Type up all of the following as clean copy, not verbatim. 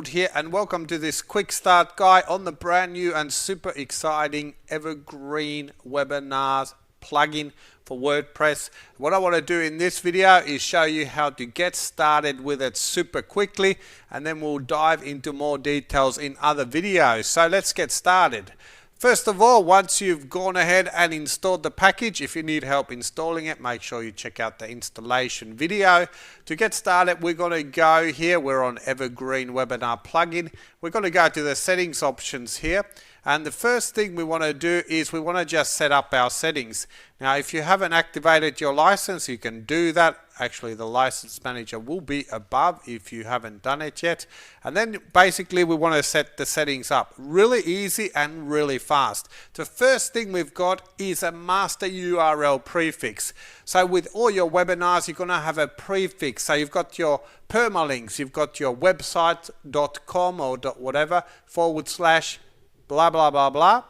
put here, and welcome to this quick start guide on the brand new and super exciting evergreen webinars plugin for WordPress. What I want to do in this video is show you how to get started with it super quickly, and then we'll dive into more details in other videos. So let's get started. First of all, once you've gone ahead and installed the package, if you need help installing it, make sure you check out the installation video. To get started, we're going to go here. We're on Evergreen Webinar Plugin. We're going to go to the settings options here. And the first thing we want to do is we want to just set up our settings. Now, if you haven't activated your license, you can do that. Actually, the license manager will be above if you haven't done it yet. And then basically we want to set the settings up. Really easy and really fast. The first thing we've got is a master URL prefix. So with all your webinars, you're going to have a prefix. So you've got your permalinks, you've got your website.com or whatever / blah blah blah blah,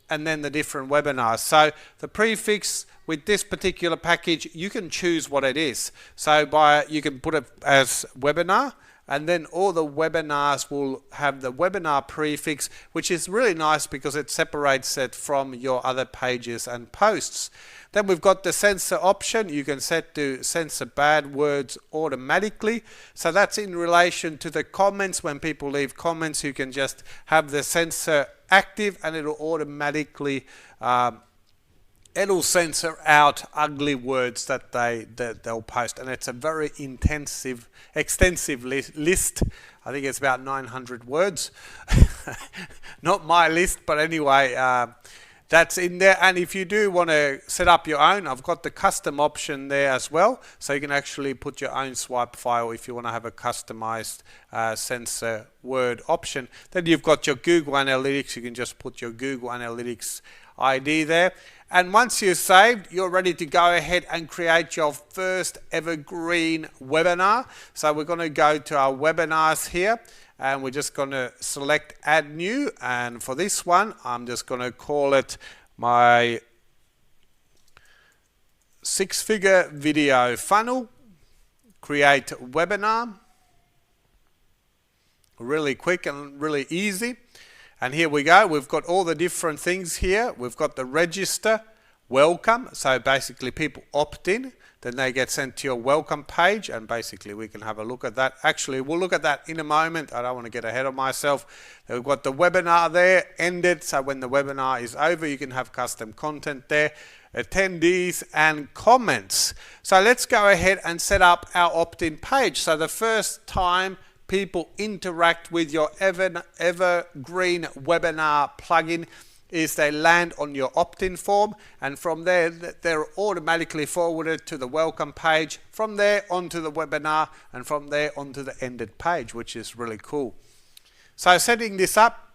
and then the different webinars. So the prefix with this particular package, you can choose what it is. So you can put it as webinar, and then all the webinars will have the webinar prefix, which is really nice because it separates it from your other pages and posts. Then we've got the censor option. You can set to censor bad words automatically. So that's in relation to the comments. When people leave comments, you can just have the censor active, and it'll automatically it'll censor out ugly words that they'll post. And it's a very extensive list. I think it's about 900 words. Not my list, but anyway, that's in there. And if you do want to set up your own, I've got the custom option there as well. So you can actually put your own swipe file if you want to have a customized censor word option. Then you've got your Google Analytics. You can just put your Google Analytics ID there. And once you're saved, you're ready to go ahead and create your first evergreen webinar. So we're going to go to our webinars here, and we're just going to select add new. And for this one, I'm just going to call it my 6-figure video funnel. Create webinar. Really quick and really easy. And here we go. We've got all the different things here. We've got the register, welcome. So basically people opt in. Then they get sent to your welcome page, and basically we can have a look at that. Actually, we'll look at that in a moment. I don't want to get ahead of myself. We've got the webinar there, ended. So when the webinar is over, you can have custom content there, attendees and comments. So let's go ahead and set up our opt-in page. So the first time people interact with your evergreen webinar plugin is they land on your opt-in form, and from there they're automatically forwarded to the welcome page, from there onto the webinar, and from there onto the ended page, which is really cool. So setting this up,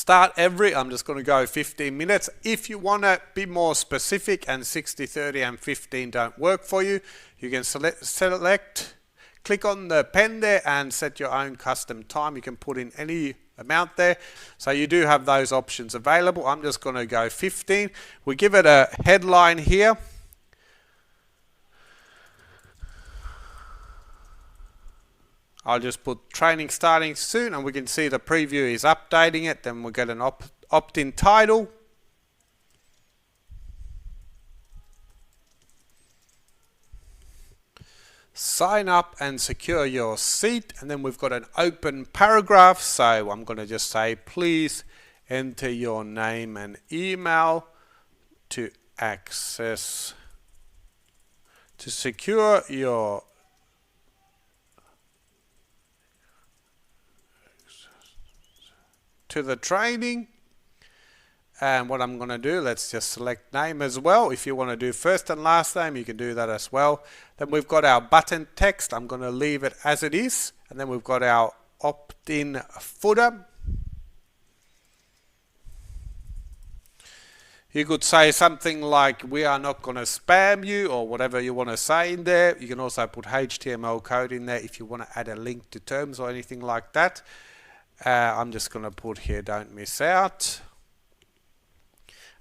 I'm just going to go 15 minutes. If you want to be more specific and 60, 30 and 15 don't work for you, you can select, click on the pen there and set your own custom time. You can put in any amount there. So you do have those options available. I'm just going to go 15. We give it a headline here. I'll just put training starting soon, and we can see the preview is updating it. Then we'll get an opt-in title. Sign up and secure your seat, and then we've got an open paragraph. So I'm going to just say, please enter your name and email to secure your to the training. And what I'm going to do, let's just select name as well. If you want to do first and last name, you can do that as well. Then we've got our button text. I'm going to leave it as it is. And then we've got our opt-in footer. You could say something like, we are not going to spam you, or whatever you want to say in there. You can also put HTML code in there if you want to add a link to terms or anything like that. I'm just going to put here, don't miss out.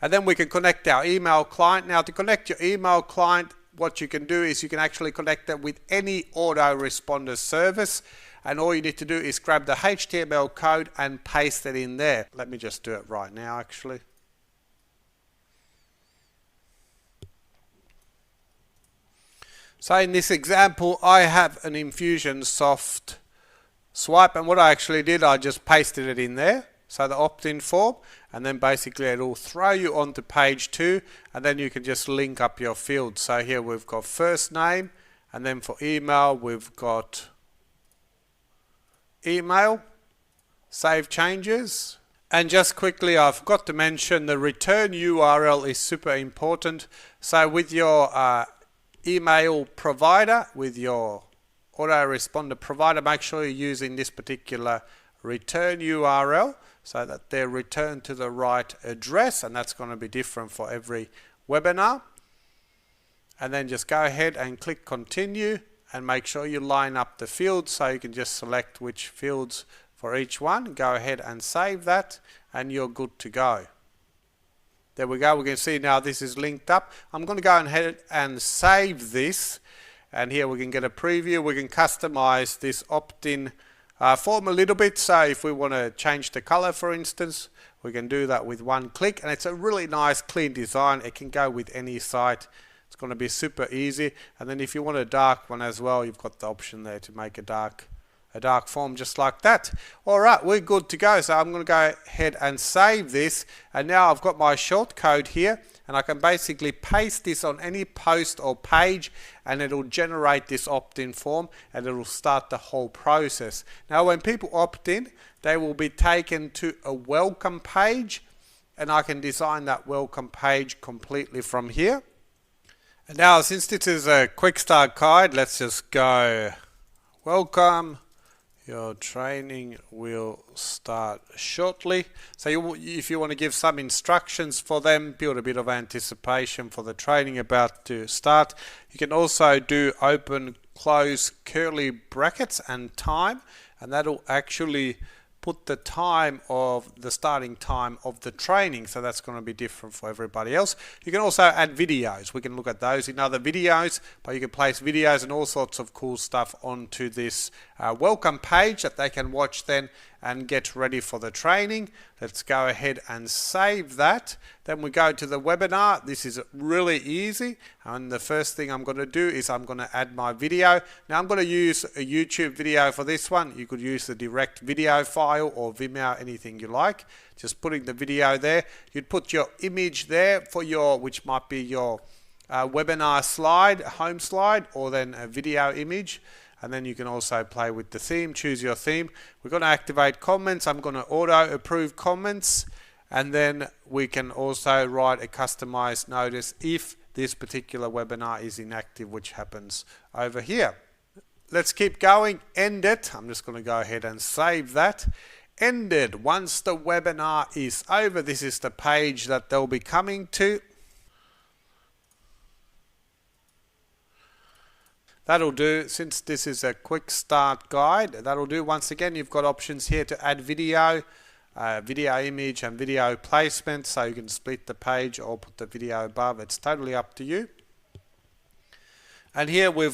And then we can connect our email client. Now, to connect your email client, what you can do is you can actually connect it with any autoresponder service. and all you need to do is grab the HTML code and paste it in there. Let me just do it right now actually. So in this example, I have an Infusionsoft swipe, and what I actually did, I just pasted it in there. So the opt-in form, and then basically it'll throw you onto page 2, and then you can just link up your fields. So here we've got first name, and then for email we've got email, save changes. And just quickly, I forgot to mention the return URL is super important. So with your email provider, with your autoresponder provider, make sure you're using this particular return URL so that they're returned to the right address, and that's going to be different for every webinar. And then just go ahead and click continue and make sure you line up the fields, so you can just select which fields for each one. Go ahead and save that and you're good to go. There we go. We can see now this is linked up. I'm going to go ahead and save this, and here we can get a preview. We can customize this opt-in form a little bit. So if we want to change the color, for instance, we can do that with one click, and it's a really nice clean design. It can go with any site. It's going to be super easy. And then if you want a dark one as well, you've got the option there to make a dark form just like that. Alright, we're good to go. So I'm going to go ahead and save this, and now I've got my short code here, and I can basically paste this on any post or page, and it'll generate this opt-in form, and it'll start the whole process. Now when people opt in, they will be taken to a welcome page, and I can design that welcome page completely from here. And now, since this is a quick start guide, let's just go welcome. Your training will start shortly. So if you want to give some instructions for them, build a bit of anticipation for the training about to start. You can also do open, close, curly brackets and time, and that'll actually put the time of the starting time of the training. So that's going to be different for everybody else. You can also add videos. We can look at those in other videos, but you can place videos and all sorts of cool stuff onto this welcome page that they can watch then and get ready for the training. Let's go ahead and save that. Then we go to the webinar. This is really easy, and the first thing I'm going to do is I'm going to add my video. Now I'm going to use a YouTube video for this one. You could use the direct video file or Vimeo, anything you like. Just putting the video there. You'd put your image there for your, which might be your webinar slide, home slide, or then a video image. And then you can also play with the theme, choose your theme. We're going to activate comments. I'm going to auto approve comments, and then we can also write a customized notice if this particular webinar is inactive, which happens over here. Let's keep going. End it. I'm just going to go ahead and save that. Ended. Once the webinar is over, this is the page that they'll be coming to. That'll do. Since this is a quick start guide, that'll do. Once again, you've got options here to add video, video image and video placement, so you can split the page or put the video above. It's totally up to you. And here we'll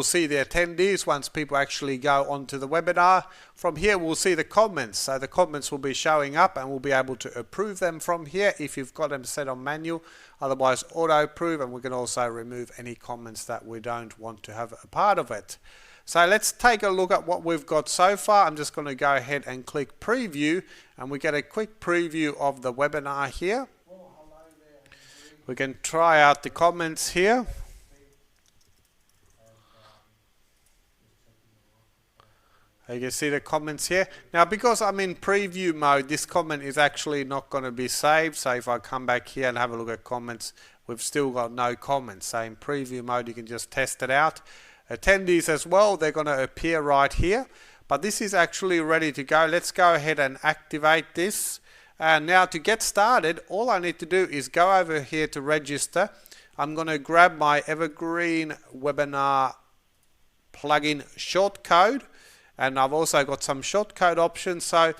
see the attendees once people actually go onto the webinar. From here we'll see the comments. So the comments will be showing up, and we'll be able to approve them from here if you've got them set on manual. Otherwise auto approve, and we can also remove any comments that we don't want to have a part of it. So let's take a look at what we've got so far. I'm just going to go ahead and click preview, and we get a quick preview of the webinar here. We can try out the comments here. You can see the comments here. Now, because I'm in preview mode, this comment is actually not going to be saved. So if I come back here and have a look at comments, we've still got no comments. So in preview mode, you can just test it out. Attendees as well, they're going to appear right here. But this is actually ready to go. Let's go ahead and activate this. And now to get started, all I need to do is go over here to register. I'm going to grab my Evergreen webinar plugin shortcode. And I've also got some shortcode options. So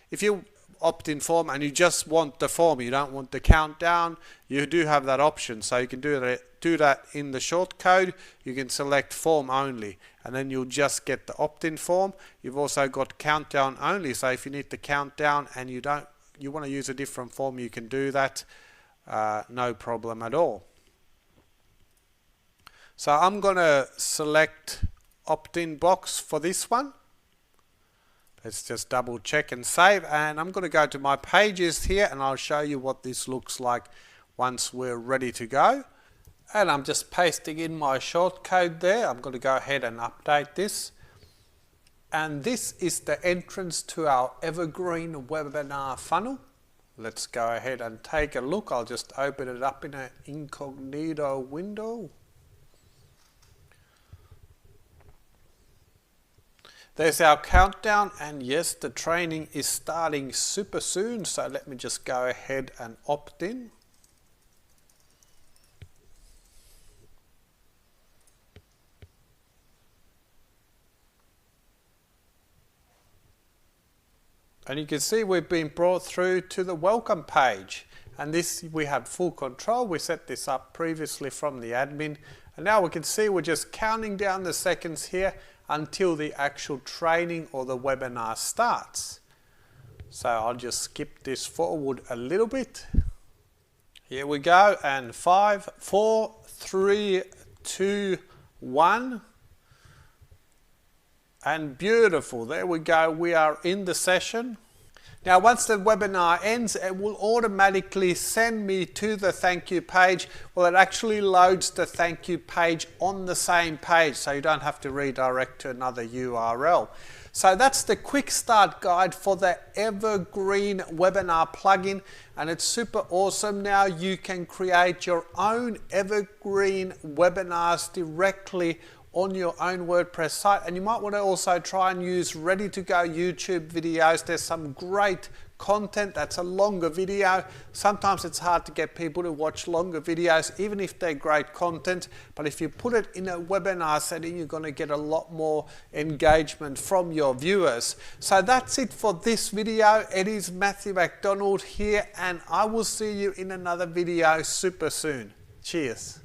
if you opt-in form and you just want the form, you don't want the countdown, you do have that option. So you can do that in the shortcode. You can select form only and then you'll just get the opt-in form. You've also got countdown only, so if you need the countdown and you want to use a different form, you can do that, no problem at all. So I'm going to select opt-in box for this one. Let's just double check and save, and I'm going to go to my pages here and I'll show you what this looks like once we're ready to go. And I'm just pasting in my shortcode there. I'm going to go ahead and update this. And this is the entrance to our evergreen webinar funnel. Let's go ahead and take a look. I'll just open it up in an incognito window. There's our countdown, and yes, the training is starting super soon, so let me just go ahead and opt in. And you can see we've been brought through to the welcome page, and this we have full control. We set this up previously from the admin, and now we can see we're just counting down the seconds here until the actual training or the webinar starts. So I'll just skip this forward a little bit. Here we go, and 5, 4, 3, 2, 1. And beautiful, there we go, we are in the session. Now once the webinar ends, it will automatically send me to the thank you page. Well, it actually loads the thank you page on the same page, so you don't have to redirect to another URL. So that's the quick start guide for the Evergreen webinar plugin, and it's super awesome. Now you can create your own Evergreen webinars directly on your own WordPress site, and you might want to also try and use ready to go YouTube videos. There's some great content that's a longer video. Sometimes it's hard to get people to watch longer videos even if they're great content, but if you put it in a webinar setting, you're going to get a lot more engagement from your viewers. So that's it for this video. It is Matthew McDonald here, and I will see you in another video super soon. Cheers.